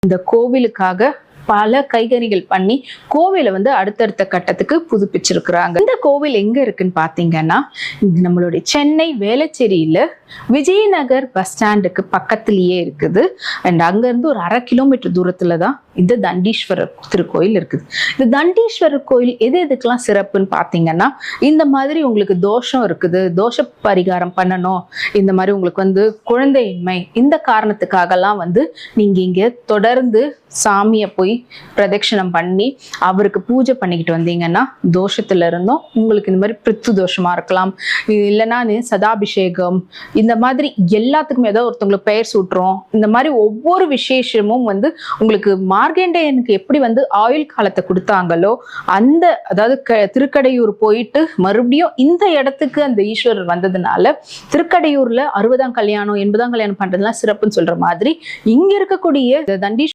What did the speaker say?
இந்த கோவிலுக்காக பல கைகறிகள் பண்ணி கோவிலை வந்து அடுத்தடுத்த கட்டத்துக்கு புதுப்பிச்சிருக்கிறாங்க. இந்த கோவில் எங்க இருக்குன்னு பாத்தீங்கன்னா, நம்மளுடைய சென்னை வேளச்சேரியில விஜயநகர் பஸ் ஸ்டாண்டுக்கு பக்கத்திலேயே இருக்குது. அண்ட் அங்க இருந்து ஒரு 1/2 கிலோமீட்டர் தூரத்துல தான் இந்த தண்டீஸ்வரர் திருக்கோயில் இருக்குது. இந்த தண்டீஸ்வரர் கோயில் எதுக்கெல்லாம் சிறப்புன்னு பாத்தீங்கன்னா, இந்த மாதிரி உங்களுக்கு தோஷம் இருக்குது, தோஷ பரிகாரம் பண்ணணும், இந்த மாதிரி உங்களுக்கு வந்து குழந்தையின்மை, இந்த காரணத்துக்காகலாம் வந்து நீங்க இங்க தொடர்ந்து சாமியை போய் பிரதட்சணம் பண்ணி அவருக்கு பூஜை பண்ணிக்கிட்டு வந்தீங்கன்னா தோஷத்துல இருந்தோம் உங்களுக்கு இந்த மாதிரி பிரித்து தோஷமா இருக்கலாம், இல்லைன்னா சதாபிஷேகம், இந்த மாதிரி எல்லாத்துக்குமே ஏதாவது ஒருத்தவங்களுக்கு பெயர் சூட்டுறோம், இந்த மாதிரி ஒவ்வொரு விசேஷமும் வந்து உங்களுக்கு மார்கண்டேயனுக்கு எப்படி வந்து ஆயுள் காலத்தை கொடுத்தாங்களோ அந்த அதாவது திருக்கடையூர் போயிட்டு மறுபடியும் இந்த இடத்துக்கு அந்த ஈஸ்வரர் வந்ததுனால திருக்கடையூர்ல 60ஆம் கல்யாணம் 80ஆம் கல்யாணம் பண்றதுலாம் சிறப்புன்னு சொல்ற மாதிரி இங்க இருக்கக்கூடிய தண்டீஸ்வரர்